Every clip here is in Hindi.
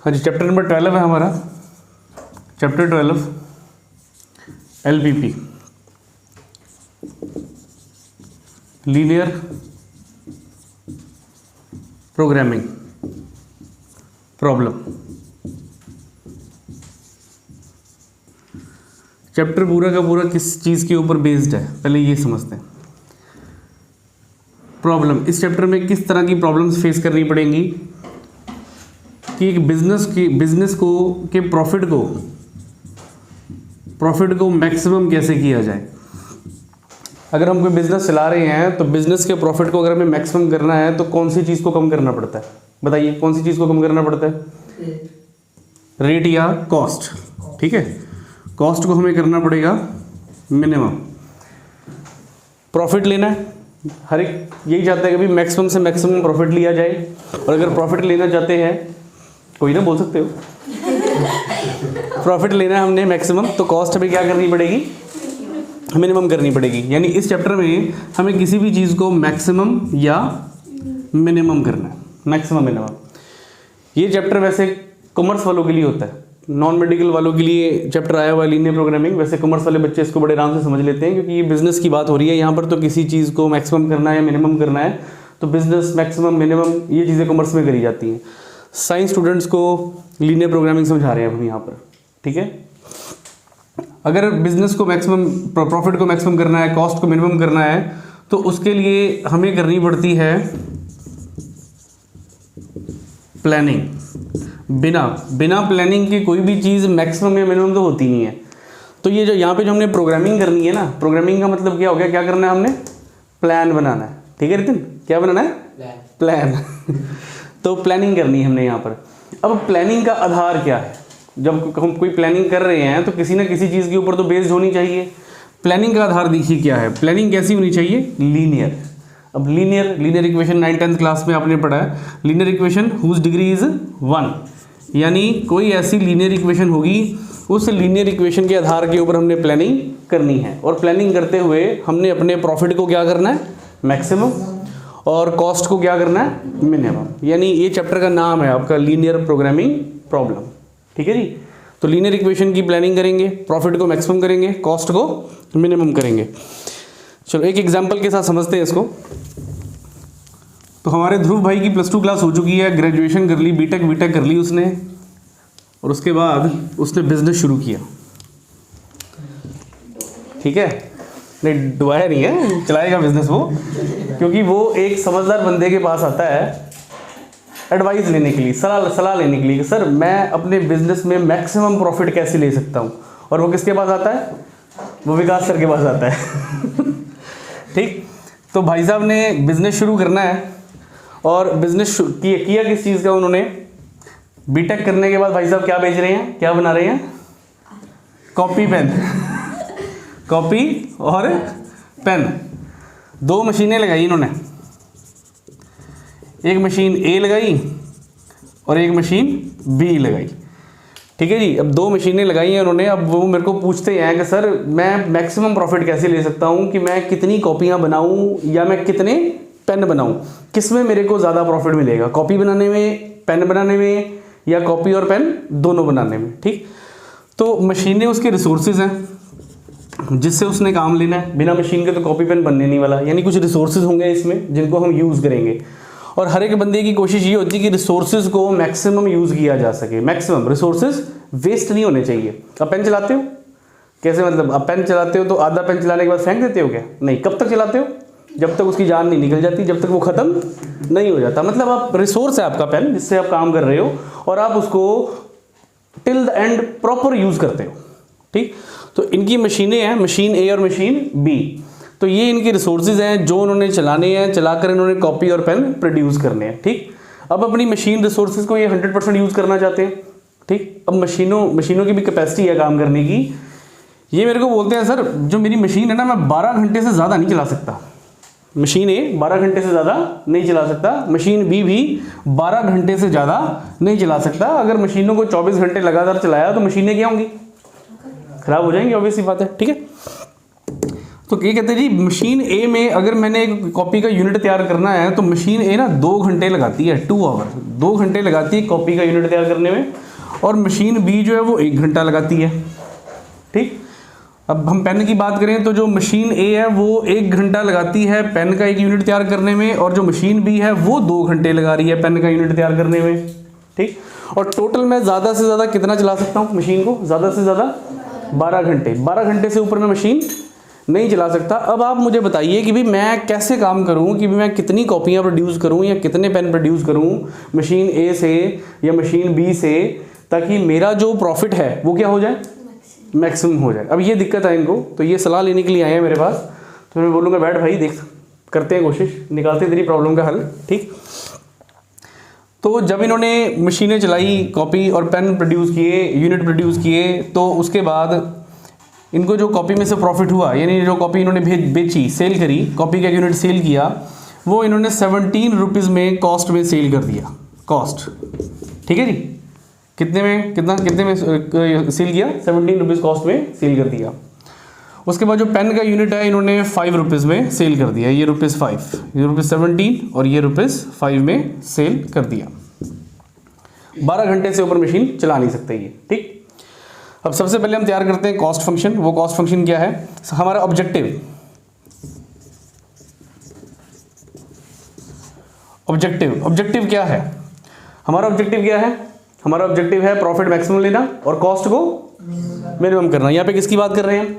हाँ जी, चैप्टर नंबर 12 है हमारा, chapter 12 LPP, linear programming problem. Chapter पूरा का पूरा किस चीज़ के ऊपर बेस्ड है, पहले ये समझते हैं। प्रॉब्लम, इस चैप्टर में किस तरह की प्रॉब्लम्स फेस करनी पड़ेंगी कि एक बिजनेस को के प्रॉफिट को मैक्सिमम कैसे किया जाए। अगर हम कोई बिजनेस चला रहे हैं तो बिजनेस के प्रॉफिट को अगर हमें मैक्सिमम करना है तो कौन सी चीज़ को कम करना पड़ता है, बताइए कौन सी चीज़ को कम करना पड़ता है? रेट या कॉस्ट। ठीक है, कॉस्ट को हमें करना पड़ेगा मिनिमम। प्रॉफिट लेना है, हर एक यही चाहता है कि भाई मैक्सिमम से मैक्सिमम प्रॉफिट लिया जाए। और अगर प्रॉफिट लेना चाहते हैं, कोई ना बोल सकते हो, प्रॉफिट लेना है हमने मैक्सिमम, तो कॉस्ट हमें क्या करनी पड़ेगी? मिनिमम करनी पड़ेगी। यानी इस चैप्टर में हमें किसी भी चीज़ को मैक्सिमम या मिनिमम करना है, मैक्सिमम मिनिमम। ये चैप्टर वैसे कॉमर्स वालों के लिए होता है, नॉन मेडिकल वालों के लिए चैप्टर आया हुआ लीनियर प्रोग्रामिंग। वैसे कॉमर्स वाले बच्चे इसको बड़े आराम से समझ लेते हैं, क्योंकि ये बिजनेस की बात हो रही है यहाँ पर, तो किसी चीज़ को मैक्सिमम करना है या मिनिमम करना है, तो बिजनेस मैक्सिमम मिनिमम ये चीज़ें कॉमर्स में करी जाती हैं। साइंस स्टूडेंट्स को लीनियर प्रोग्रामिंग समझा रहे हैं हम यहाँ पर। ठीक है, अगर बिजनेस को मैक्सिमम, प्रॉफिट को मैक्सिमम करना है, कॉस्ट को मिनिमम करना है, तो उसके लिए हमें करनी पड़ती है प्लानिंग। बिना प्लानिंग की कोई भी चीज़ मैक्सिमम या मिनिमम तो होती नहीं है। तो ये जो यहाँ पे जो हमने प्रोग्रामिंग करनी है ना, प्रोग्रामिंग का मतलब क्या हो गया, क्या करना है हमने? प्लान बनाना है। ठीक है रितिन, क्या बनाना है? प्लान तो प्लानिंग करनी है हमने यहाँ पर। अब प्लानिंग का आधार क्या है? जब हम कोई प्लानिंग कर रहे हैं तो किसी ना किसी चीज़ के ऊपर तो बेस्ड होनी चाहिए। प्लानिंग का आधार देखिए क्या है, प्लानिंग कैसी होनी चाहिए? लीनियर। अब लीनियर इक्वेशन 9th-10th क्लास में आपने पढ़ा है, linear equation whose degree is 1, यानी कोई ऐसी लीनियर इक्वेशन होगी, उस लीनियर इक्वेशन के आधार के ऊपर हमने प्लानिंग करनी है। और प्लानिंग करते हुए हमने अपने प्रॉफिट को क्या करना है? मैक्सिमम, और कॉस्ट को क्या करना है? मिनिमम। यानी ये चैप्टर का नाम है आपका लीनियर प्रोग्रामिंग प्रॉब्लम। ठीक है जी, तो लीनियर इक्वेशन की प्लानिंग करेंगे, प्रॉफिट को मैक्सिमम करेंगे, कॉस्ट को मिनिमम करेंगे। चलो एक एग्जांपल के साथ समझते हैं इसको। तो हमारे ध्रुव भाई की +2 क्लास हो चुकी है, ग्रेजुएशन कर ली, बीटेक कर ली उसने, और उसके बाद उसने बिजनेस शुरू किया। ठीक है, नहीं डुबाया नहीं है, चलाएगा बिजनेस वो, क्योंकि वो एक समझदार बंदे के पास आता है एडवाइस लेने के लिए, सलाह लेने के लिए कि सर मैं अपने बिजनेस में मैक्सिमम प्रॉफिट कैसे ले सकता हूँ। और वो किसके पास आता है? वो विकास सर के पास आता है। ठीक, तो भाई साहब ने बिजनेस शुरू करना है, और बिजनेस किया किस चीज़ का उन्होंने? बीटेक करने के बाद भाई साहब क्या बेच रहे हैं, क्या बना रहे हैं? Copy pen. कॉपी और पेन, 2 मशीनें लगाई इन्होंने, एक मशीन ए लगाई और एक मशीन बी लगाई। ठीक है जी, अब 2 मशीनें लगाई हैं उन्होंने। अब वो मेरे को पूछते हैं कि सर मैं मैक्सिमम प्रॉफिट कैसे ले सकता हूँ, कि मैं कितनी कॉपियाँ बनाऊँ या मैं कितने पेन बनाऊँ, किस में मेरे को ज़्यादा प्रॉफिट मिलेगा, कॉपी बनाने में, पेन बनाने में, या कॉपी और पेन दोनों बनाने में। ठीक, तो मशीनें उसके रिसोर्सेज हैं जिससे उसने काम लेना है। बिना मशीन के तो कॉपी पेन बनने नहीं वाला, यानी कुछ रिसोर्सेज होंगे इसमें जिनको हम यूज़ करेंगे। और हर एक बंदे की कोशिश ये होती है कि रिसोर्सेज को मैक्सिमम यूज़ किया जा सके, मैक्सिमम रिसोर्सेज वेस्ट नहीं होने चाहिए। अब पेन चलाते हो कैसे, मतलब अब पेन चलाते हो तो आधा पेन चलाने के बाद फेंक देते हो क्या? नहीं, कब तक चलाते हो? जब तक उसकी जान नहीं निकल जाती, जब तक वो ख़त्म नहीं हो जाता। मतलब आप रिसोर्स है आपका पेन, जिससे आप काम कर रहे हो, और आप उसको till the end proper use करते हो। ठीक, तो इनकी मशीनें हैं, मशीन ए और मशीन बी, तो ये इनके रिसोर्सेज हैं जो उन्होंने चलाने हैं, चलाकर इन्होंने कॉपी और पेन प्रोड्यूस करने हैं। ठीक, अब अपनी मशीन रिसोर्सेज को ये 100% यूज़ करना चाहते हैं। ठीक, अब मशीनों की भी कैपेसिटी है काम करने की। ये मेरे को बोलते हैं सर जो मेरी मशीन है ना, मैं 12 घंटे से ज़्यादा नहीं चला सकता। मशीन ए 12 घंटे से ज़्यादा नहीं चला सकता, मशीन बी भी 12 घंटे से ज़्यादा नहीं चला सकता। अगर मशीनों को 24 घंटे लगातार चलाया तो मशीनें क्या होंगी? खराब हो जाएंगी, ऑब्वियस सी बात है। ठीक है, तो ये कहते हैं जी मशीन ए में अगर मैंने एक कॉपी का यूनिट तैयार करना है तो मशीन ए ना 2 घंटे लगाती है, 2 आवर, 2 घंटे लगाती है कॉपी का यूनिट तैयार करने में, और मशीन बी जो है वो 1 घंटा लगाती है। ठीक, अब हम पेन की बात करें तो जो मशीन ए है वो 1 घंटा लगाती है पेन का एक यूनिट तैयार करने में, और जो मशीन बी है वो 2 घंटे लगा रही है पेन का यूनिट तैयार करने में। ठीक, और टोटल मैं ज़्यादा से ज़्यादा कितना चला सकता हूँ मशीन को? ज़्यादा से ज़्यादा 12 घंटे। 12 घंटे से ऊपर मैं मशीन नहीं चला सकता। अब आप मुझे बताइए कि भाई मैं कैसे काम करूं, कि मैं कितनी कॉपियां प्रोड्यूस करूं या कितने पेन प्रोड्यूस करूं मशीन ए से या मशीन बी से, ताकि मेरा जो प्रॉफिट है वो क्या हो जाए? मैक्सिमम हो जाए। अब ये दिक्कत है इनको, तो ये सलाह लेने के लिए आए हैं मेरे पास। तो मैं बोलूँगा बैठ भाई, देख करते हैं कोशिश, निकालते हैं तेरी प्रॉब्लम का हल। ठीक, तो जब इन्होंने मशीनें चलाई, कॉपी और पेन प्रोड्यूस किए, यूनिट प्रोड्यूस किए, तो उसके बाद इनको जो कॉपी में से प्रॉफिट हुआ, यानी जो कॉपी इन्होंने बेची, सेल करी, कॉपी का यूनिट सेल किया, वो इन्होंने 17 रुपीज़ में कॉस्ट में सेल कर दिया। कॉस्ट, ठीक है जी, कितने में सेल किया? 17 रुपीज़ कॉस्ट में सेल कर दिया। उसके बाद जो पेन का यूनिट है इन्होंने 5 रुपीज़ में सेल कर दिया। ये ₹5, ये ₹17 और ये ₹5 में सेल कर दिया। 12 घंटे से ऊपर मशीन चला नहीं सकते ये। ठीक, अब सबसे पहले हम तैयार करते हैं कॉस्ट फंक्शन। वो कॉस्ट फंक्शन क्या है? हमारा ऑब्जेक्टिव क्या है? हमारा ऑब्जेक्टिव क्या है? हमारा ऑब्जेक्टिव है प्रॉफिट मैक्सिमम लेना और कॉस्ट को मिनिमम करना। यहाँ पे किसकी बात कर रहे हैं?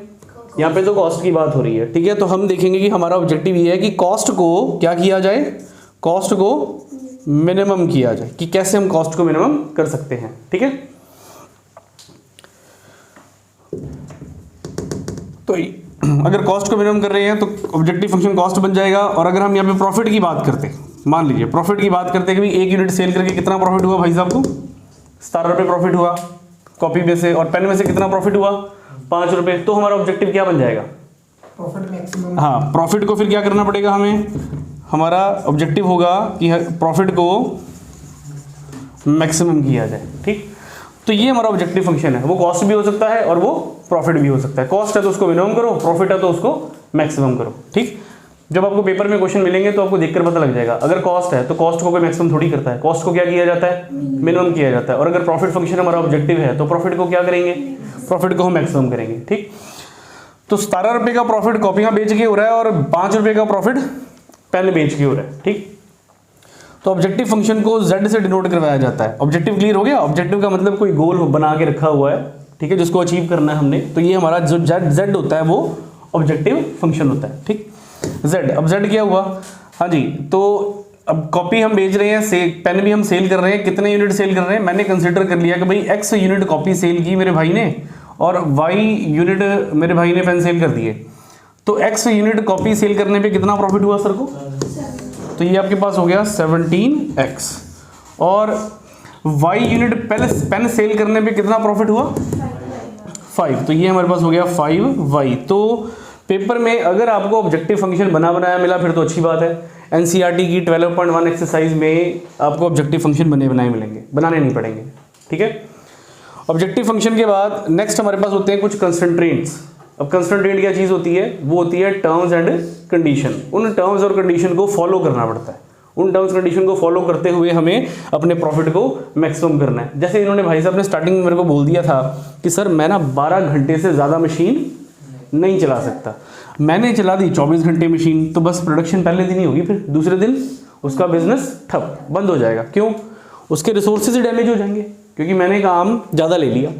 यहाँ पे तो कॉस्ट की बात हो रही है। ठीक है, तो हम देखेंगे कि हमारा ऑब्जेक्टिव ये है कि कॉस्ट को क्या किया जाए? कॉस्ट को मिनिमम किया जाए, कि कैसे हम कॉस्ट को मिनिमम कर सकते हैं। ठीक है, तो अगर कॉस्ट को मिनिमम कर रहे हैं तो ऑब्जेक्टिव फंक्शन कॉस्ट बन जाएगा। और अगर हम यहाँ पे प्रॉफिट की बात करते हैं, मान लीजिए प्रॉफिट की बात करते हैं कि एक यूनिट सेल करके कितना प्रॉफिट हुआ भाई साहब को? 17 रुपये प्रॉफिट हुआ कॉपी में से, और पेन में से कितना प्रॉफिट हुआ? 5 रुपये। तो हमारा ऑब्जेक्टिव क्या बन जाएगा? Profit maximum. हाँ, प्रॉफिट को फिर क्या करना पड़ेगा हमें? हमारा ऑब्जेक्टिव होगा कि प्रॉफिट को मैक्सिमम किया जाए। ठीक, तो ये हमारा ऑब्जेक्टिव फंक्शन है। वो कॉस्ट भी हो सकता है और वो प्रॉफिट भी हो सकता है। कॉस्ट है तो उसको मिनिमम करो, प्रॉफिट है तो उसको मैक्सिमम करो। ठीक, जब आपको पेपर में क्वेश्चन मिलेंगे तो आपको देखकर पता लग जाएगा। अगर कॉस्ट है तो कॉस्ट को कोई मैक्सिमम थोड़ी करता है, कॉस्ट को क्या किया जाता है? मिनिमम किया जाता है। और अगर प्रॉफिट फंक्शन हमारा ऑब्जेक्टिव है तो प्रॉफिट को क्या करेंगे? प्रॉफिट को हम मैक्सिमम करेंगे। ठीक, तो 17 रुपये का प्रॉफिट कॉपियाँ बेच के हो रहा है और 5 रुपये का प्रॉफिट पेन बेच के हो रहा है। ठीक, तो ऑब्जेक्टिव फंक्शन को z से डिनोट करवाया जाता है। ऑब्जेक्टिव क्लियर हो गया? ऑब्जेक्टिव का मतलब कोई गोल बना के रखा हुआ है, ठीक है, जिसको अचीव करना है हमने। तो ये हमारा जो z होता है वो ऑब्जेक्टिव फंक्शन होता है। ठीक, z, अब z क्या हुआ? हाँ जी, तो अब कॉपी हम बेच रहे हैं, पेन भी हम सेल कर रहे हैं। कितने यूनिट सेल कर रहे हैं? मैंने कंसिडर कर लिया कि भाई x यूनिट कॉपी सेल की मेरे भाई ने और y यूनिट मेरे भाई ने पेन सेल कर दिए। तो x यूनिट कॉपी सेल करने पे कितना प्रॉफिट हुआ सर को? तो ये आपके पास हो गया 17x। और y यूनिट पेन सेल करने पे कितना प्रॉफिट हुआ? 5। तो ये हमारे पास हो गया 5y। तो पेपर में अगर आपको ऑब्जेक्टिव फंक्शन बना बनाया मिला फिर तो अच्छी बात है। एनसीईआरटी की 12.1 एक्सरसाइज में आपको ऑब्जेक्टिव फंक्शन बने बनाए मिलेंगे, बनाने नहीं पड़ेंगे। ठीक है, ऑब्जेक्टिव फंक्शन के बाद नेक्स्ट हमारे पास होते हैं कुछ कंस्ट्रेंट्स। अब कंस्ट्रेंट क्या चीज़ होती है? वो होती है टर्म्स एंड कंडीशन। उन टर्म्स और कंडीशन को फॉलो करना पड़ता है। उन टर्म्स कंडीशन को फॉलो करते हुए हमें अपने प्रॉफिट को मैक्सिमम करना है। जैसे इन्होंने भाई साहब ने स्टार्टिंग में मेरे को बोल दिया था कि सर मैं ना 12 घंटे से ज़्यादा मशीन नहीं चला सकता। मैंने चला दी 24 घंटे मशीन, तो बस प्रोडक्शन पहले दिन ही होगी, फिर दूसरे दिन उसका बिजनेस ठप बंद हो जाएगा। क्यों? उसके रिसोर्सेज डैमेज हो जाएंगे, क्योंकि मैंने काम ज़्यादा ले लिया।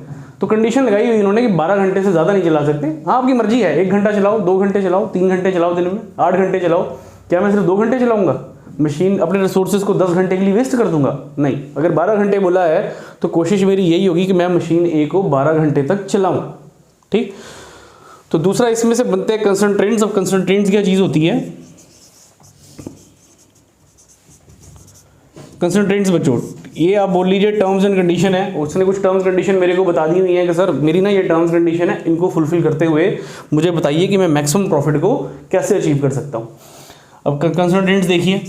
तो कंडीशन लगाई हुई इन्होंने कि 12 घंटे से ज़्यादा नहीं चला सकते। हाँ, आपकी मर्जी है, 1 घंटा चलाओ, 2 घंटे चलाओ, 3 घंटे चलाओ, दिन में 8 घंटे चलाओ। क्या मैं सिर्फ 2 घंटे चलाऊंगा? मशीन अपने रिसोर्सेज को 10 घंटे के लिए वेस्ट कर दूंगा? नहीं, अगर 12 घंटे बोला है तो कोशिश मेरी यही होगी कि मैं मशीन ए को 12 घंटे तक चलाऊँ। ठीक, तो दूसरा इसमें से बनते हैं कंसंट्रेंट्स। अब कंसंट्रेंट्स क्या चीज़ होती है? कंसंट्रेंट्स बच्चों, ये आप बोल लीजिए टर्म्स एंड कंडीशन है। उसने कुछ टर्म्स कंडीशन मेरे को बता दी हुई है कि सर मेरी ना ये टर्म्स कंडीशन है, इनको फुलफिल करते हुए मुझे बताइए कि मैं मैक्सिमम प्रॉफिट को कैसे अचीव कर सकता हूँ। अब कंसंट्रेंट्स देखिए।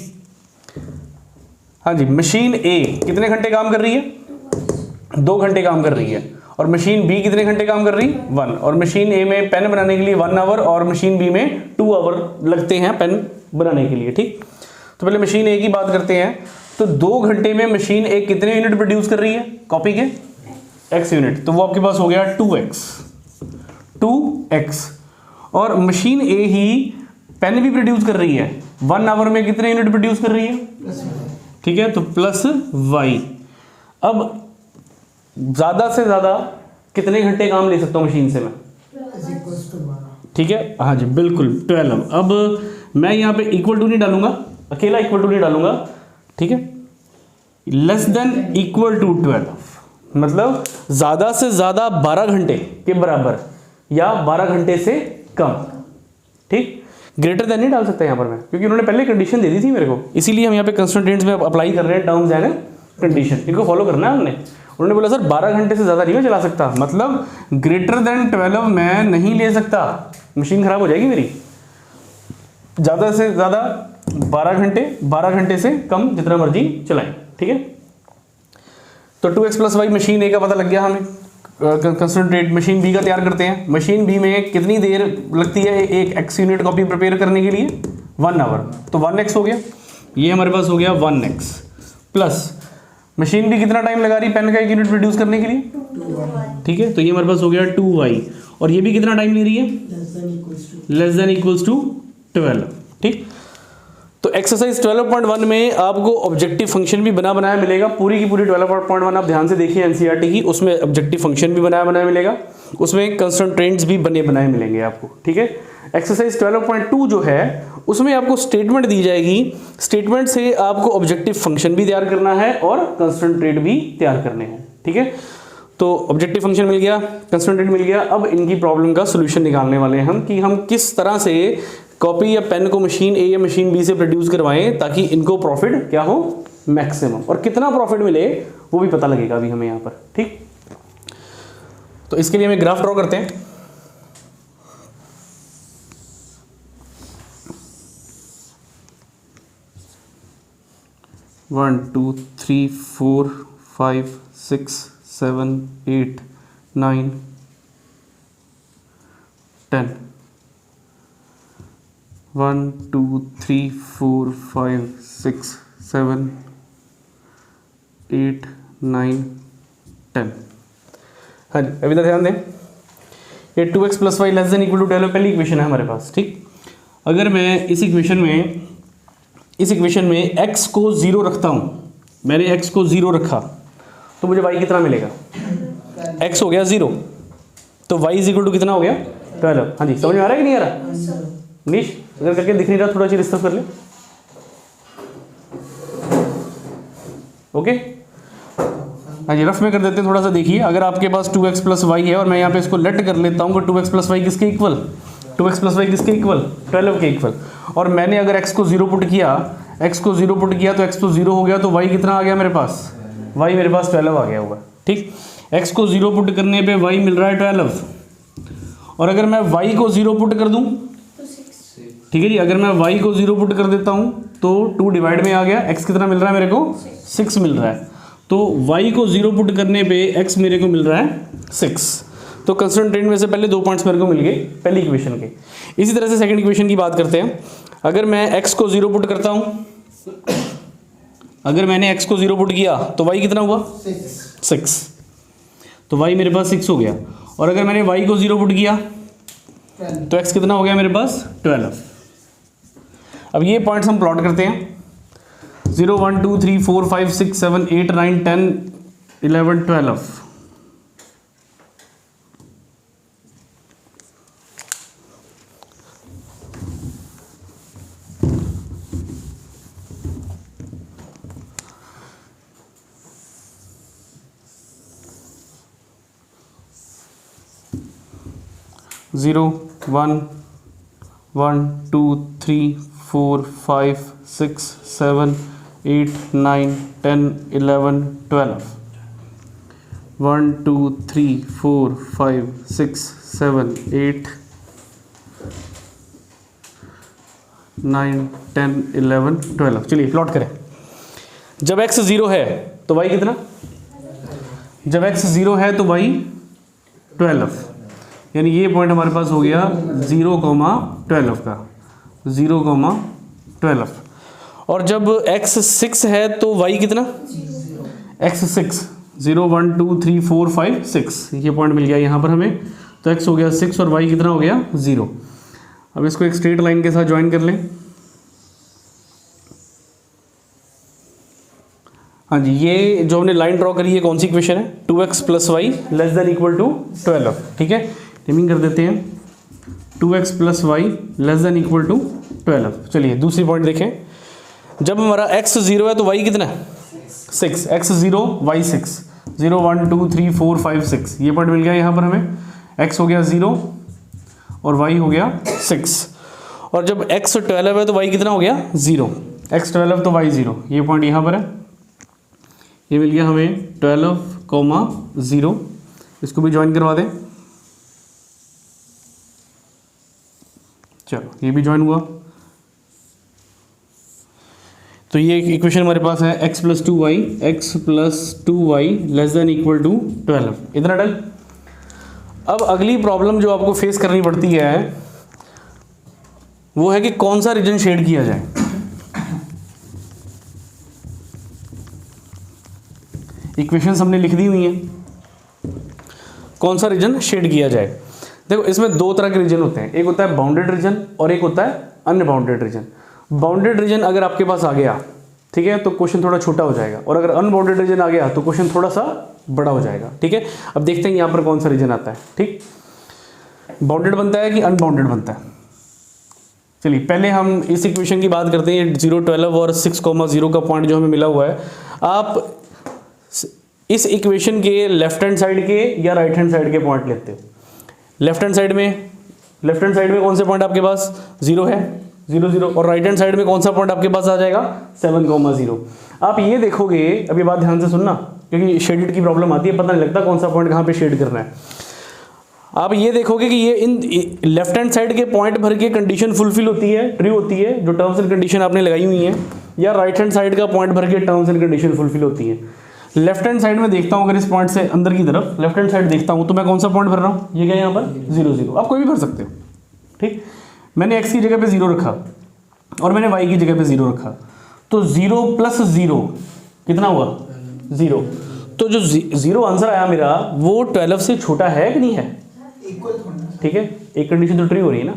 हाँ जी, मशीन ए कितने घंटे काम कर रही है? 2 घंटे काम कर रही है। और मशीन बी कितने घंटे काम कर रही 1, और मशीन ए में पेन बनाने के लिए 1 आवर और मशीन बी में 2 आवर लगते हैं पेन बनाने के लिए। ठीक, तो पहले मशीन ए की बात करते हैं। तो 2 घंटे में मशीन ए कितने यूनिट प्रोड्यूस कर रही है कॉपी के x यूनिट, तो वो आपके पास हो गया 2x। और मशीन ए ही पेन भी प्रोड्यूस कर रही है, 1 आवर में कितने यूनिट प्रोड्यूस कर रही है, ठीक है, तो प्लस y। अब ज्यादा से ज्यादा कितने घंटे काम ले सकता हूं मशीन से मैं, ठीक है, हाँ जी बिल्कुल 12। अब मैं यहाँ पे इक्वल टू नहीं डालूंगा, अकेला इक्वल टू नहीं डालूंगा, ठीक है, लेस देन इक्वल टू 12, मतलब ज्यादा से ज्यादा 12 घंटे के बराबर या 12 घंटे से कम। ठीक, ग्रेटर देन नहीं डाल सकता यहाँ पर मैं, क्योंकि उन्होंने पहले कंडीशन दे दी थी मेरे को, इसीलिए हम यहाँ पे कंस्ट्रेंट्स में अप्लाई कर रहे हैं टर्म्स एंड कंडीशन, इनको फॉलो करना है हमने। उन्होंने बोला सर 12 घंटे से ज़्यादा नहीं मैं चला सकता, मतलब ग्रेटर देन 12 मैं नहीं ले सकता, मशीन खराब हो जाएगी मेरी। ज़्यादा से ज़्यादा 12 घंटे से कम जितना मर्जी चलाएं, ठीक है। तो 2x + y मशीन ए का पता लग गया हमें। कंसंट्रेट मशीन बी का तैयार करते हैं। मशीन बी में कितनी देर लगती है एक x यूनिट कॉपी प्रिपेयर करने के लिए, 1 आवर, तो 1x हो गया, ये हमारे पास हो गया 1x प्लस मशीन भी कितना टाइम लगा रही पेन का 1 यूनिट प्रोड्यूस करने के लिए, ठीक है, तो ये हमारे पास हो गया 2y, और ये भी कितना टाइम ले रही है, लेस देन इक्वल्स टू 12। ठीक, तो एक्सरसाइज 12.1 में आपको ऑब्जेक्टिव फंक्शन भी बना बनाया मिलेगा, पूरी की पूरी 12.1 आप ध्यान से देखिए एनसीईआरटी की, उसमें ऑब्जेक्टिव फंक्शन भी बनाया बनाया मिलेगा, उसमें कंस्ट्रेंट्स भी बने बनाए मिलेंगे आपको, ठीक है। एक्सरसाइज 12.2 जो है उसमें आपको स्टेटमेंट दी जाएगी, स्टेटमेंट से आपको ऑब्जेक्टिव फंक्शन भी तैयार करना है और कंस्ट्रेंट भी तैयार करने हैं, ठीक है। तो ऑब्जेक्टिव फंक्शन मिल गया, कंस्ट्रेंट मिल गया, अब इनकी प्रॉब्लम का सोल्यूशन निकालने वाले हैं हम कि हम किस तरह से कॉपी या पेन को मशीन ए या मशीन बी से प्रोड्यूस करवाएं ताकि इनको प्रॉफिट क्या हो, मैक्सिमम, और कितना प्रॉफिट मिले वो भी पता लगेगा अभी हमें यहाँ पर। ठीक, तो इसके लिए हमें ग्राफ ड्रॉ करते हैं। One two three 4 5 6 7 8 9 10 1 2 3 4 5 6 7 8 9 10। हाँ जी, अभी तक ध्यान दें, ये 2x + y less than equal to 12 पहली इक्वेशन है हमारे पास। ठीक, अगर मैं इस इक्वेशन में x को 0 रखता हूँ, मैंने x को 0 रखा तो मुझे y कितना मिलेगा, x हो गया 0, तो y इक्वल टू कितना हो गया 12। हाँ जी, समझ में आ रहा है कि नहीं आ रहा मनीष, अगर करके दिख नहीं रहा थोड़ा सी रिस्टर्ब कर ले, ओके। हाँ जी, रफ में कर देते हैं, थोड़ा सा देखिए, अगर आपके पास 2x + y है और मैं यहाँ पे इसको लेट कर लेता हूँ कि 2x + y किसके इक्वल, 2x + y किसके इक्वल, 12 के इक्वल, और मैंने अगर x को 0 पुट किया, x को 0 पुट किया तो x तो 0 हो गया, तो y कितना आ गया मेरे पास, y मेरे पास 12 आ गया होगा। ठीक, x को 0 पुट करने पे y मिल रहा है 12, और अगर मैं y को 0 पुट कर दूं, ठीक है जी, अगर मैं y को 0 पुट कर देता हूं तो 2 डिवाइड में आ गया, x कितना मिल रहा है मेरे को 6 मिल रहा है, तो y को 0 पुट करने पे x मेरे को मिल रहा है 6। तो कंस्ट्रेंट में से पहले 2 पॉइंट्स मेरे को मिल गए पहली इक्वेशन के। इसी तरह से सेकंड इक्वेशन की बात करते हैं। अगर मैं x को 0 पुट करता हूं, अगर मैंने x को 0 पुट किया तो y कितना हुआ 6, तो y मेरे पास 6 हो गया, और अगर मैंने y को 0 पुट किया तो x कितना हो गया मेरे पास 12। अब ये पॉइंट्स हम प्लॉट करते हैं, 0 1 2 3 4 5 6 7 8 9 10 11 12। ज़ीरो 1 1 2 3 4 5 6 7 8 9 10 11 12 1 2 3 4 5 6 7 8 9 10 11 12। चलिए प्लॉट करें। जब x 0 है तो y कितना, जब x 0 है तो y 12, यानी ये पॉइंट हमारे पास हो गया 0,12 का, 0,12। और जब x 6 है तो y कितना, x 6, 0 1 2 3 4 5 6, ये पॉइंट मिल गया यहाँ पर हमें। तो x हो गया 6 और y कितना हो गया 0। अब इसको एक स्ट्रेट लाइन के साथ ज्वाइन कर लें। हाँ जी, ये जो हमने लाइन ड्रॉ करी है कौन सी इक्वेशन है, 2x + y <= 12, ठीक है। रिमीन कर देते हैं, 2x + y <= 12। चलिए दूसरी पॉइंट देखें, जब हमारा x 0 है तो y कितना है 6, x 0 y 6, 0 1 2 3 4 5 6, ये पॉइंट मिल गया यहाँ पर हमें। x हो गया 0 और y हो गया 6, और जब x 12 है तो y कितना हो गया 0, x 12 तो y 0, ये पॉइंट यहाँ पर है। ये मिल गया हमें 12,0, इसको भी ज्वाइन करवा दें। चलो ये भी ज्वाइन हुआ। तो ये इक्वेशन हमारे पास है x + 2y <= 12, इतना डन। अब अगली प्रॉब्लम जो आपको फेस करनी पड़ती है वो है कि कौन सा रीजन शेड किया जाए। इक्वेशंस हमने लिख दी हुई हैं, कौन सा रीजन शेड किया जाए। देखो इसमें दो तरह के रीजन होते हैं, एक होता है बाउंडेड रीजन और एक होता है अनबाउंडेड रीजन। बाउंडेड रीजन अगर आपके पास आ गया, ठीक है, तो क्वेश्चन थोड़ा छोटा हो जाएगा, और अगर अनबाउंडेड रीजन आ गया तो क्वेश्चन थोड़ा सा बड़ा हो जाएगा, ठीक है। अब देखते हैं यहाँ पर कौन सा रीजन आता है, ठीक। बाउंडेड बनता है कि अनबाउंडेड बनता है। चलिए पहले हम इस इक्वेशन की बात करते हैं, 0 12 और 6,0 का पॉइंट जो हमें मिला हुआ है। आप इस इक्वेशन के लेफ्ट हैंड साइड के या राइट हैंड साइड के पॉइंट लेते हो। लेफ्ट हैंड साइड में कौन से पॉइंट आपके पास 0 है, 0 0, और राइट हैंड साइड में कौन सा पॉइंट आपके पास आ जाएगा 7,0। आप ये देखोगे, अब ये बात ध्यान से सुनना, क्योंकि शेडेड की प्रॉब्लम आती है, पता नहीं लगता कौन सा पॉइंट कहाँ पे शेड करना है। आप ये देखोगे कि ये इन लेफ्ट हैंड साइड के पॉइंट भर के कंडीशन फुलफिल होती है, ट्रू होती है, जो टर्म्स एंड कंडीशन आपने लगाई हुई हैं, या राइट हैंड साइड का पॉइंट भर के टर्म्स एंड कंडीशन फुलफिल होती है। लेफ्ट हैंड साइड में देखता हूँ, अगर इस पॉइंट से अंदर की तरफ लेफ्ट हैंड साइड देखता हूँ तो मैं कौन सा पॉइंट भर रहा हूँ, ये क्या है यहाँ पर 0 0, आप कोई भी भर सकते हो, ठीक। मैंने x की जगह पे 0 रखा और मैंने y की जगह पे 0 रखा, तो 0 + 0 कितना हुआ 0। तो जो 0 आंसर आया मेरा वो 12 से छोटा है कि नहीं है, ठीक है। एक कंडीशन तो ट्रू हो रही है ना,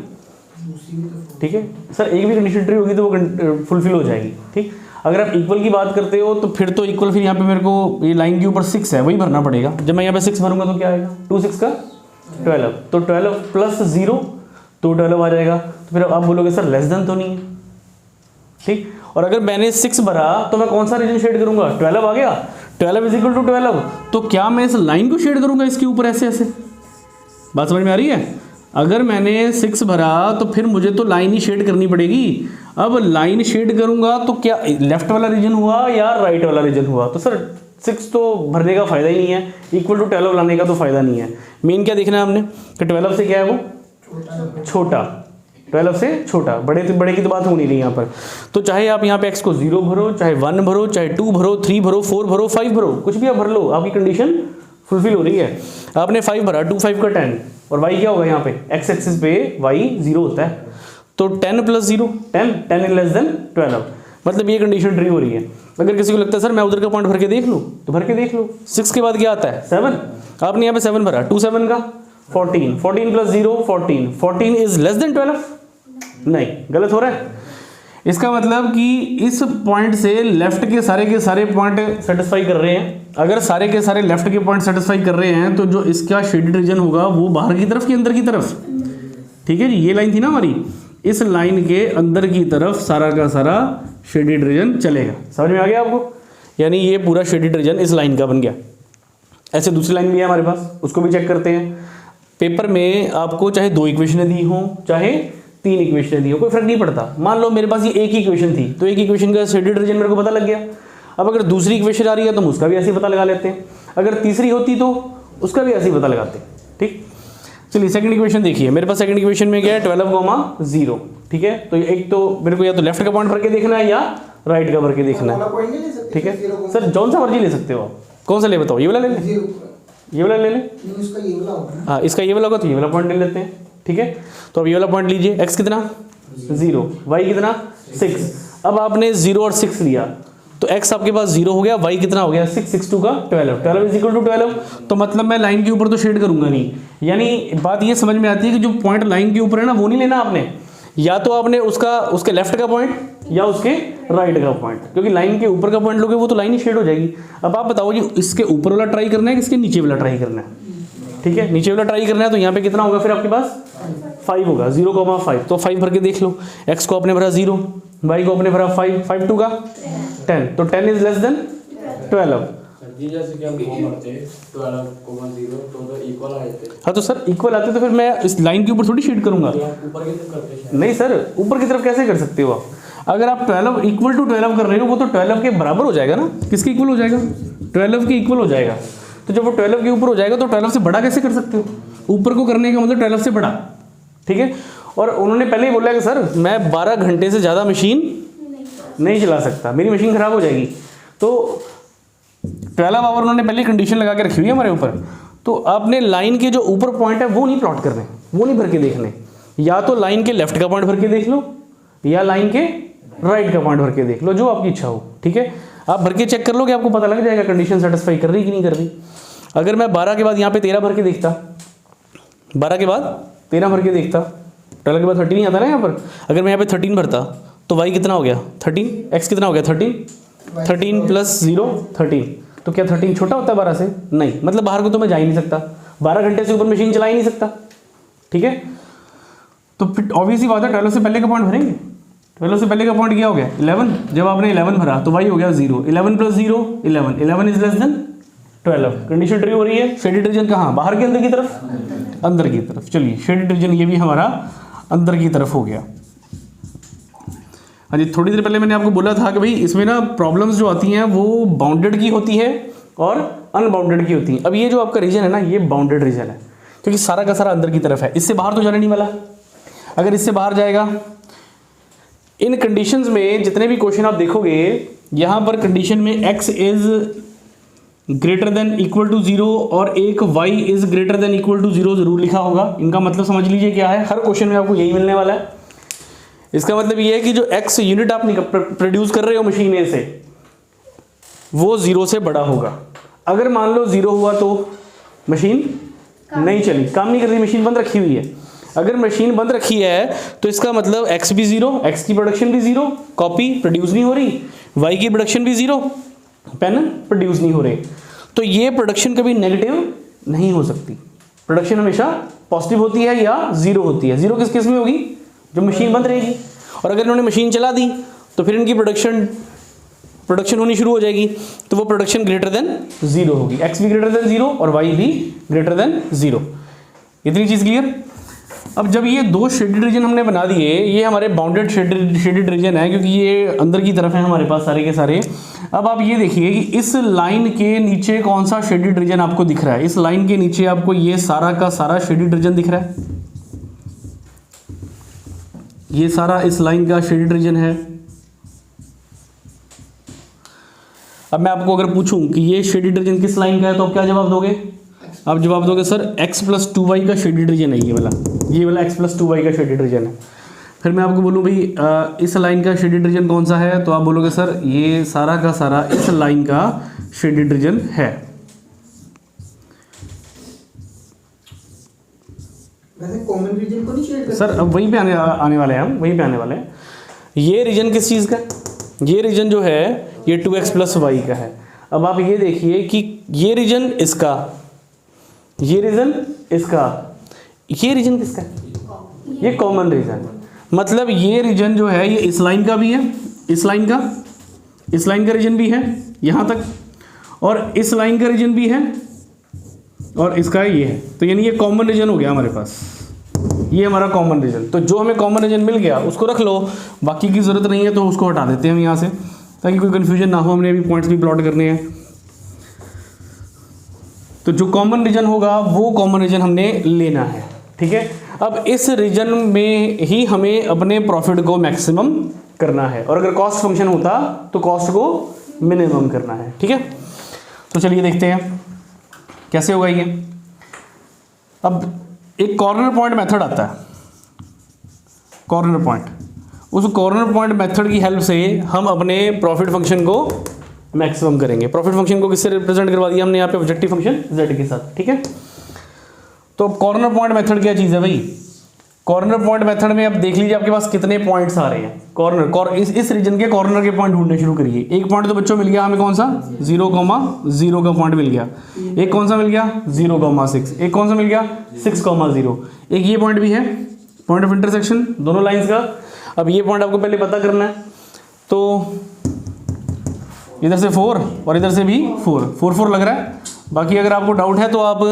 ठीक है सर, एक भी कंडीशन ट्रू होगी तो वो फुलफिल हो जाएगी, ठीक। अगर आप इक्वल की बात करते हो तो फिर तो इक्वल, फिर यहाँ पे मेरे को ये लाइन के ऊपर 6 है, वही भरना पड़ेगा। जब मैं यहाँ पे 6 भरूंगा तो क्या आएगा, 2 6 का 12, तो 12 + 0 तो 12 आ जाएगा। तो फिर आप बोलोगे सर लेस देन तो नहीं है, ठीक। और अगर मैंने 6 भरा तो मैं कौन सा रीजन शेड करूंगा, 12 आ गया, 12 = 12, तो क्या मैं इस लाइन को शेड करूंगा इसके ऊपर ऐसे ऐसे, बात समझ में आ रही है। अगर मैंने 6 भरा तो फिर मुझे तो लाइन ही शेड करनी पड़ेगी। अब लाइन शेड करूंगा तो क्या लेफ्ट वाला रीजन हुआ या राइट वाला रीजन हुआ, तो सर 6 तो भरने का फायदा ही नहीं है, इक्वल टू 12 लाने का तो फायदा नहीं है। मेन क्या देखना है हमने कि 12 से क्या है वो छोटा, 12 से छोटा, बड़े की तो बात हो नहीं रही यहाँ पर। तो चाहे आप यहाँ पे x को 0 भरो, चाहे 1 भरो, चाहे 2 भरो, 3 भरो, 4 भरो, 5 भरो, कुछ भी आप भर लो, आपकी कंडीशन फुलफिल हो रही है। आपने 5 भरा, 2 5 का 10, और y क्या होगा यहाँ पे x एक्सिस पे y 0 होता है, तो 10 + 0 10 <= 12, मतलब ये कंडीशन ट्रू हो रही है। अगर किसी को लगता है सर मैं उधर का पॉइंट भर के देख लूँ तो भर के देख लो। 6 के बाद क्या आता है 7, आपने यहाँ पे 7 भरा, 2 7 का 14, 14 + 0 14, 14 इज <12, नहीं गलत हो रहा है। इसका मतलब कि इस पॉइंट से लेफ्ट के सारे पॉइंट सेटिस्फाई कर रहे हैं। अगर सारे के सारे लेफ्ट के पॉइंट सेटिस्फाई कर रहे हैं तो जो इसका शेडेड रीजन होगा वो बाहर की तरफ कि अंदर की तरफ, ठीक है जी। ये लाइन थी ना हमारी, इस लाइन के अंदर की तरफ सारा का सारा शेडेड रीजन चलेगा, समझ में आ गया आपको। यानी ये पूरा शेडेड रीजन इस लाइन का बन गया। ऐसे दूसरी लाइन भी है हमारे पास, उसको भी चेक करते हैं। पेपर में आपको चाहे 2 इक्वेशनें दी हों चाहे 3 इक्वेशनें दी हो, कोई फर्क नहीं पड़ता। मान लो मेरे पास ये एक ही इक्वेशन थी, तो एक इक्वेशन का शेडेड रीजन मेरे को पता लग गया। अब अगर दूसरी इक्वेशन आ रही है तो हम उसका भी ऐसे ही पता लगा लेते हैं, अगर तीसरी होती तो उसका भी ऐसे ही पता लगाते हैं, ठीक। चलिए सेकंड इक्वेशन देखिए, मेरे पास सेकंड इक्वेशन में क्या है 12,0, ठीक है। तो एक तो मेरे को या तो लेफ्ट का पॉइंट भर के देखना है या राइट का भर के देखना है, ठीक है सर। जौन सा मर्जी ले सकते हो आप, कौन सा ले बताओ, ये वाला ले लें, ये वाला ले लें, नहीं उसका ये वाला होगा ना। हाँ इसका ये वाला होगा तो ये वाला पॉइंट ले लेते हैं, ठीक है। तो अब ये वाला पॉइंट लीजिए, x कितना 0, y कितना 6। अब आपने 0 और 6 लिया तो x आपके पास 0 हो गया, y कितना हो गया 6, 6 2 का 12, 12 इज इक्वल टू 12। तो मतलब मैं लाइन के ऊपर तो शेड करूंगा नहीं, यानी बात ये समझ में आती है कि जो पॉइंट लाइन के ऊपर है ना वो नहीं लेना आपने, या तो आपने उसके लेफ्ट का पॉइंट या उसके राइट का पॉइंट, क्योंकि लाइन के ऊपर का पॉइंट लोगे वो तो लाइन ही शेड हो जाएगी। अब आप बताओ जी इसके ऊपर वाला ट्राई करना है कि इसके नीचे वाला ट्राई करना है, ठीक है नीचे वाला ट्राई करना है। तो यहाँ पे कितना होगा फिर आपके पास 5 होगा, 0,5। तो 5 भर के देख लो, x को आपने भरा 0, y को आपने भरा 5, 5 2 का 10, तो 10 इज लेस देन 12। जी जैसे कि हम वो करते 12,0 तो इक्वल आए थे। हाँ तो सर इक्वल आते तो फिर मैं इस लाइन के ऊपर थोड़ी शेड करूंगा। तो आप ऊपर की तरफ करते हैं। नहीं सर, ऊपर की तरफ कैसे कर सकते हो आप? अगर आप 12 इक्वल टू 12 कर रहे हो वो तो 12 के बराबर हो जाएगा ना। किसके इक्वल हो जाएगा? 12 के इक्वल हो जाएगा। तो जब वो 12 के ऊपर हो जाएगा तो 12 से बड़ा कैसे कर सकते हो? ऊपर को करने का मतलब 12 से बड़ा, ठीक है। और उन्होंने पहले ही बोला कि सर मैं 12 घंटे से ज़्यादा मशीन नहीं चला सकता, मेरी मशीन ख़राब हो जाएगी। तो 12 आवर उन्होंने पहले कंडीशन लगा के रखी हुई है हमारे ऊपर। तो आपने लाइन के जो ऊपर पॉइंट है वो नहीं प्लॉट करने, वो नहीं भर के देखने, या तो लाइन के लेफ्ट का पॉइंट भर के देख लो या लाइन के राइट का पॉइंट भर के देख लो, जो आपकी इच्छा हो, ठीक है। आप भर के चेक कर लो कि आपको पता लग जाएगा कंडीशन सेटिस्फाई कर रही कि नहीं कर रही। अगर मैं 12 के बाद यहाँ पे 13 भर के देखता, 12 के बाद 13 भर के देखता, 12 के बाद 13 नहीं आता ना यहाँ पर। अगर मैं यहाँ पे 13 भरता तो y कितना हो गया 13, x कितना हो गया 13, 13 प्लस 0 13। तो क्या 13 छोटा होता है 12 से? नहीं, मतलब बाहर को तो मैं जा ही नहीं सकता, 12 घंटे से ऊपर मशीन चला ही नहीं सकता, ठीक है। तो फिर ऑब्वियसली बात है 12 से पहले का पॉइंट भरेंगे। 12 से पहले का पॉइंट क्या हो गया 11। जब आपने 11 भरा तो y हो गया 0, 11 plus 0 11, 11 is less than 12। Condition true हो रही है। शेडेड रीजन कहाँ? बाहर के अंदर की तरफ, अंदर की तरफ। चलिए शेडेड रीजन ये भी हमारा अंदर की तरफ हो गया। हाँ जी, थोड़ी देर पहले मैंने आपको बोला था कि भाई इसमें ना प्रॉब्लम्स जो आती हैं वो बाउंडेड की होती है और अनबाउंडेड की होती है। अब ये जो आपका रीजन है ना ये बाउंडेड रीजन है, क्योंकि सारा का सारा अंदर की तरफ है, इससे बाहर तो जाने नहीं वाला। अगर इससे बाहर जाएगा, इन कंडीशंस में जितने भी क्वेश्चन आप देखोगे यहाँ पर कंडीशन में x is greater than equal to 0 और एक y is greater than equal to 0 जरूर लिखा होगा। इनका मतलब समझ लीजिए क्या है, हर क्वेश्चन में आपको यही मिलने वाला है। इसका मतलब ये है कि जो x यूनिट आप प्रोड्यूस कर रहे हो मशीन ए से वो 0 से बड़ा होगा। अगर मान लो 0 हुआ तो मशीन नहीं चली, काम नहीं कर रही, मशीन बंद रखी हुई है। अगर मशीन बंद रखी है तो इसका मतलब x भी 0, x की प्रोडक्शन भी 0, कॉपी प्रोड्यूस नहीं हो रही, y की प्रोडक्शन भी 0, पेन प्रोड्यूस नहीं हो रहे। तो ये प्रोडक्शन कभी नेगेटिव नहीं हो सकती, प्रोडक्शन हमेशा पॉजिटिव होती है या 0 होती है। 0 किस केस में होगी? जब मशीन बंद रहेगी। और अगर इन्होंने मशीन चला दी तो फिर इनकी प्रोडक्शन होनी शुरू हो जाएगी, तो वो प्रोडक्शन ग्रेटर देन 0 होगी। x भी ग्रेटर देन 0 और y भी ग्रेटर देन 0। इतनी चीज़ क्लियर। अब जब ये दो शेडेड रीजन हमने बना दिए, ये हमारे बाउंडेड शेडेड रीजन है क्योंकि ये अंदर की तरफ है हमारे पास सारे के सारे। अब आप ये देखिए कि इस लाइन के नीचे कौन सा शेडेड रीजन आपको दिख रहा है। इस लाइन के नीचे आपको ये सारा का सारा शेडेड रीजन दिख रहा है, ये सारा इस लाइन का शेडेड रीजन है। अब मैं आपको अगर पूछूं कि ये शेडेड रीजन किस लाइन का है तो आप क्या जवाब दोगे? आप जवाब दोगे सर x प्लस 2y का शेडेड रीजन है, ये वाला x प्लस 2y का शेडेड रीजन है। फिर मैं आपको बोलूँ भाई इस लाइन का शेडेड रीजन कौन सा है, तो आप बोलोगे सर ये सारा का सारा इस लाइन का शेडेड रीजन है। वैसे कॉमन रीजन को नहीं शेड करते सर अब वहीं पे आने वाले हैं हम, वहीं पे आने वाले हैं। ये रीजन किस चीज़ का? ये रीजन जो है ये 2x प्लस वाई का है। अब आप ये देखिए कि ये रीजन इसका, ये रीजन इसका, ये रीजन किसका है? ये कॉमन रीजन। मतलब ये रीजन जो है ये इस लाइन का भी है, इस लाइन का रीजन भी है यहाँ तक, और इस लाइन का रीजन भी है, और इसका ये है। तो यानी ये कॉमन रीजन हो गया हमारे पास, ये हमारा कॉमन रीजन। तो जो हमें कॉमन रीजन मिल गया उसको रख लो, बाकी की ज़रूरत नहीं है तो उसको हटा देते हैं हम यहाँ से, ताकि कोई कन्फ्यूजन ना हो। हमने अभी पॉइंट्स भी प्लॉट करने हैं। तो जो कॉमन रीजन होगा वो कॉमन रीजन हमने लेना है, ठीक है। अब इस रीजन में ही हमें अपने प्रॉफिट को मैक्सिमम करना है, और अगर कॉस्ट फंक्शन होता तो कॉस्ट को मिनिमम करना है, ठीक है। तो चलिए देखते हैं। कैसे होगा ये? अब एक कॉर्नर पॉइंट मेथड आता है, कॉर्नर पॉइंट, उस कॉर्नर पॉइंट मेथड की हेल्प से हम अपने प्रॉफिट फंक्शन को मैक्सिमम करेंगे। प्रॉफिट फंक्शन को किससे रिप्रेजेंट करवा दिया हमने यहाँ पे? ऑब्जेक्टिव फंक्शन z के साथ, ठीक है। तो कॉर्नर पॉइंट मेथड क्या चीज़ है भाई? कॉर्नर पॉइंट मेथड में अब देख लीजिए आपके पास कितने पॉइंट्स आ रहे हैं। इस रीजन के कॉर्नर के पॉइंट ढूंढने शुरू करिए। एक पॉइंट तो बच्चों मिल गया हमें, कौन सा? 0,0 का पॉइंट मिल गया। एक कौन सा मिल गया? 0,6। एक कौन सा मिल गया? 6,0। एक ये पॉइंट भी है, पॉइंट ऑफ इंटरसेक्शन दोनों लाइंस का। अब ये पॉइंट आपको पहले पता करना है, तो इधर से 4 और इधर से भी 4 लग रहा है। बाकी अगर आपको डाउट है तो आप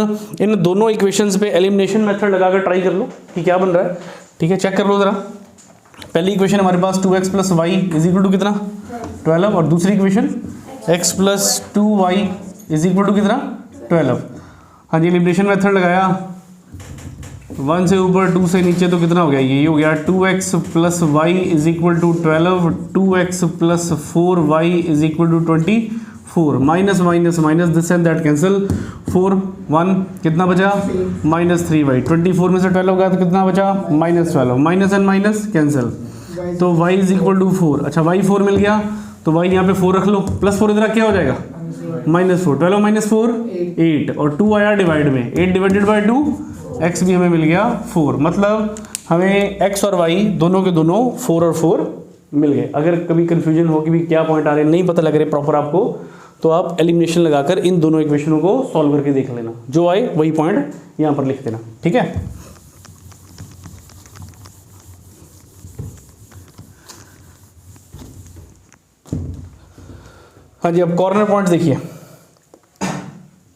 इन दोनों इक्वेशंस पे एलिमिनेशन मेथड लगाकर ट्राई कर लो कि क्या बन रहा है, ठीक है। चेक कर लो ज़रा। पहली इक्वेशन हमारे पास 2x + y = कितना? 12। और दूसरी इक्वेशन x + 2y = कितना? 12। हाँ जी, एलिमिनेशन मेथड लगाया, 1 से ऊपर 2 से नीचे, तो कितना हो गया? ये हो गया 2x + y = 12, 2x + 4y = 24, minus minus minus this and that cancel, 4 1 कितना बचा? -3y। 24 में से 12 होगा तो कितना बचा? -12, माइनस एंड माइनस कैंसिल, तो y = 4। अच्छा y 4 मिल गया, तो y यहाँ पे 4 रख लो, +4 इधर क्या हो जाएगा? -4, 12 - 4 8, और 2 आया डिवाइड में, 8 / 2 x भी हमें मिल गया 4। मतलब हमें x और y दोनों के दोनों 4 और 4 मिल गए। अगर कभी कंफ्यूजन हो कि भी क्या पॉइंट आ रहे हैं, नहीं पता लग रहे प्रॉपर आपको, तो आप एलिमिनेशन लगाकर इन दोनों इक्वेशनों को सॉल्व करके देख लेना, जो आए वही पॉइंट यहाँ पर लिख देना, ठीक है। हाँ जी, अब कॉर्नर पॉइंट देखिए।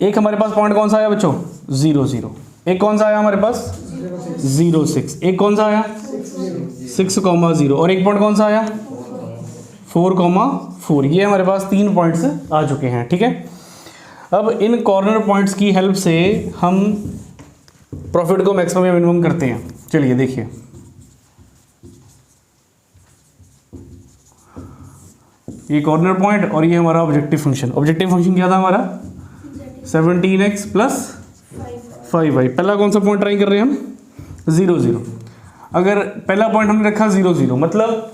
एक हमारे पास पॉइंट कौन सा आया बच्चों? 0 0। एक कौन सा आया हमारे पास? 0 6। एक कौन सा आया? 6,0। और एक पॉइंट कौन सा आया? 4,4। ये हमारे पास 3 पॉइंट्स आ चुके हैं, ठीक है। अब इन कॉर्नर पॉइंट्स की हेल्प से हम प्रॉफिट को मैक्सिमम या मिनिमम करते हैं। चलिए देखिए, ये कॉर्नर पॉइंट और ये हमारा ऑब्जेक्टिव फंक्शन। ऑब्जेक्टिव फंक्शन क्या था हमारा? 17x + 5y। पहला कौन सा पॉइंट ट्राई कर रहे हैं हम? 0 0। अगर पहला पॉइंट हमने रखा 0 0, मतलब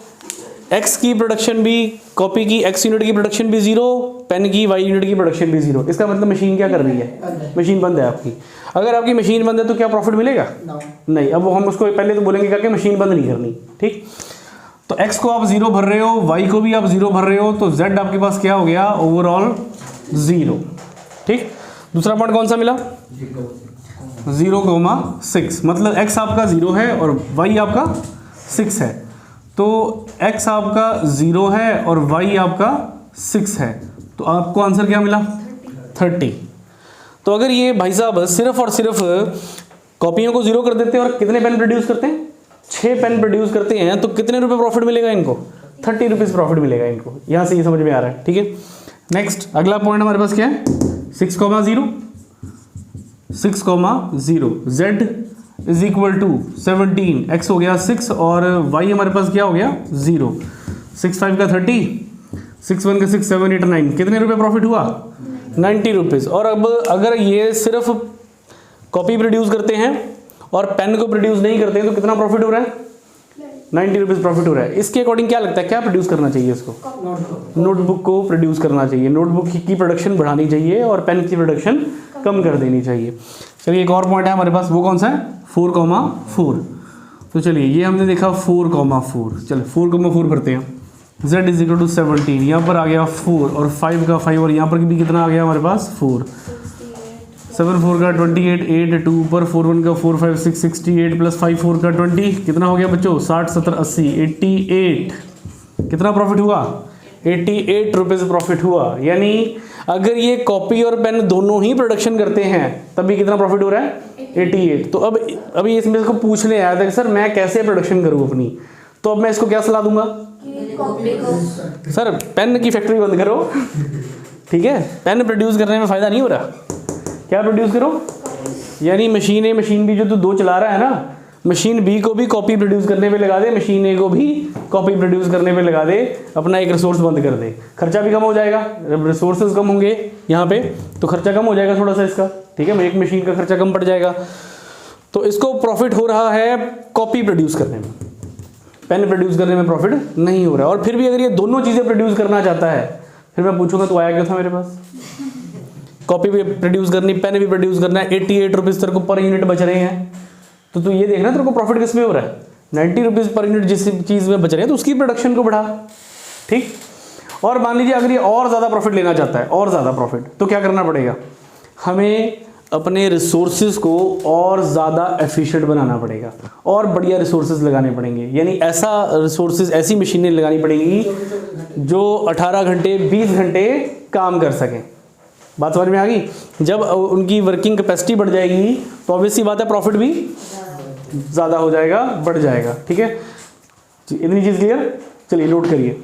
x की प्रोडक्शन भी, कॉपी की x यूनिट की प्रोडक्शन भी 0, पेन की y यूनिट की प्रोडक्शन भी 0। इसका मतलब मशीन क्या कर रही है? मशीन बंद है आपकी। अगर आपकी मशीन बंद है तो क्या प्रॉफिट मिलेगा? नहीं। अब हम उसको पहले तो बोलेंगे क्या कि मशीन बंद नहीं करनी, ठीक। तो x को आप 0 भर रहे हो, y को भी आप 0 भर रहे हो, तो z आपके पास क्या हो गया? ओवरऑल 0, ठीक। दूसरा पॉइंट कौन सा मिला? 0,6। मतलब x आपका 0 है और y आपका 6 है, तो x आपका 0 है और y आपका 6 है, तो आपको आंसर क्या मिला? 30। तो अगर ये भाई साहब सिर्फ और सिर्फ कॉपियों को 0 कर देते हैं और कितने पेन प्रोड्यूस करते हैं? 6 पेन प्रोड्यूस करते हैं, तो कितने रुपए प्रॉफिट मिलेगा इनको? 30 रुपीज़ प्रॉफिट मिलेगा इनको। यहाँ से ये समझ में आ रहा है, ठीक है। नेक्स्ट अगला पॉइंट हमारे पास क्या है? 6,0 6,0 z = 17, x हो गया 6 और y हमारे पास क्या हो गया? 0। 6 5 का 30, 6 1 का 6 7 8 9, कितने रुपए प्रॉफिट हुआ? 90 रुपीज़। और अब अगर ये सिर्फ कॉपी प्रोड्यूस करते हैं और पेन को प्रोड्यूस नहीं करते हैं, तो कितना प्रॉफिट हो रहा है? 90 रुपीज़ प्रॉफिट हो रहा है। इसके अकॉर्डिंग क्या लगता है, क्या प्रोड्यूस करना चाहिए इसको? नोटबुक को प्रोड्यूस करना चाहिए। नोटबुक की प्रोडक्शन बढ़ानी चाहिए और पेन की प्रोडक्शन कम कर देनी चाहिए। चलिए एक और पॉइंट है हमारे पास, वो कौन सा है? 4,4। तो चलिए ये हमने देखा 4,4। चलिए 4,4 भरते हैं। z = 17, यहाँ पर आ गया 4 और 5 का 5, और यहाँ पर भी कितना आ गया हमारे पास? 4। 7 4 का 28, 8 2 पर 4 1 का 4 5 6 68 + 5 4 का 20, कितना हो गया बच्चों? 60 70 80 88। कितना प्रॉफिट हुआ? 88 रुपीज़ प्रॉफिट हुआ। यानी अगर ये कॉपी और पेन दोनों ही प्रोडक्शन करते हैं तभी कितना प्रॉफिट हो रहा है? 88। तो अब अभी इसमें इसको पूछने आया था कि सर मैं कैसे प्रोडक्शन करूँ अपनी, तो अब मैं इसको क्या सलाह दूंगा? सर पेन की फैक्ट्री बंद करो, ठीक है। पेन प्रोड्यूस करने में फ़ायदा नहीं हो रहा, क्या प्रोड्यूस करो? यानी मशीन भी जो तू 2 चला रहा है ना, मशीन बी को भी कॉपी प्रोड्यूस करने पे लगा दे, मशीन ए को भी कॉपी प्रोड्यूस करने पे लगा दे, अपना एक रिसोर्स बंद कर दे, खर्चा भी कम हो जाएगा, रिसोर्सेज कम होंगे यहाँ पे तो खर्चा कम हो जाएगा थोड़ा सा इसका, ठीक है, एक मशीन का खर्चा कम पड़ जाएगा। तो इसको प्रॉफिट हो रहा है कॉपी प्रोड्यूस करने में, पेन प्रोड्यूस करने में प्रॉफिट नहीं हो रहा है। और फिर भी अगर ये दोनों चीज़ें प्रोड्यूस करना चाहता है, फिर मैं पूछूंगा तो आया क्यों था मेरे पास? कॉपी भी प्रोड्यूस करनी, पेन भी प्रोड्यूस करना है, 88 रुपीज़ तेरे को पर यूनिट बच रहे हैं, तो तू ये देखना तेरे को प्रॉफिट किस में हो रहा है, 90 रुपीज़ पर यूनिट जिस चीज़ में बच रहे हैं तो उसकी प्रोडक्शन को बढ़ा, ठीक। और मान लीजिए अगर ये और ज़्यादा प्रॉफिट लेना चाहता है, और ज़्यादा प्रॉफिट, तो क्या करना पड़ेगा, हमें अपने रिसोर्सेज को और ज़्यादा एफिशिएंट बनाना पड़ेगा और बढ़िया रिसोर्सेज लगाने पड़ेंगे, यानी ऐसा रिसोर्सेज, ऐसी मशीनें लगानी पड़ेंगी जो 18 घंटे 20 घंटे काम कर सकें। बात समझ में आ गई? जब उनकी वर्किंग कैपेसिटी बढ़ जाएगी तो ऑब्वियस सी बात है प्रॉफिट भी ज़्यादा हो जाएगा, बढ़ जाएगा, ठीक है। इतनी चीज़ क्लियर? चलिए नोट करिए।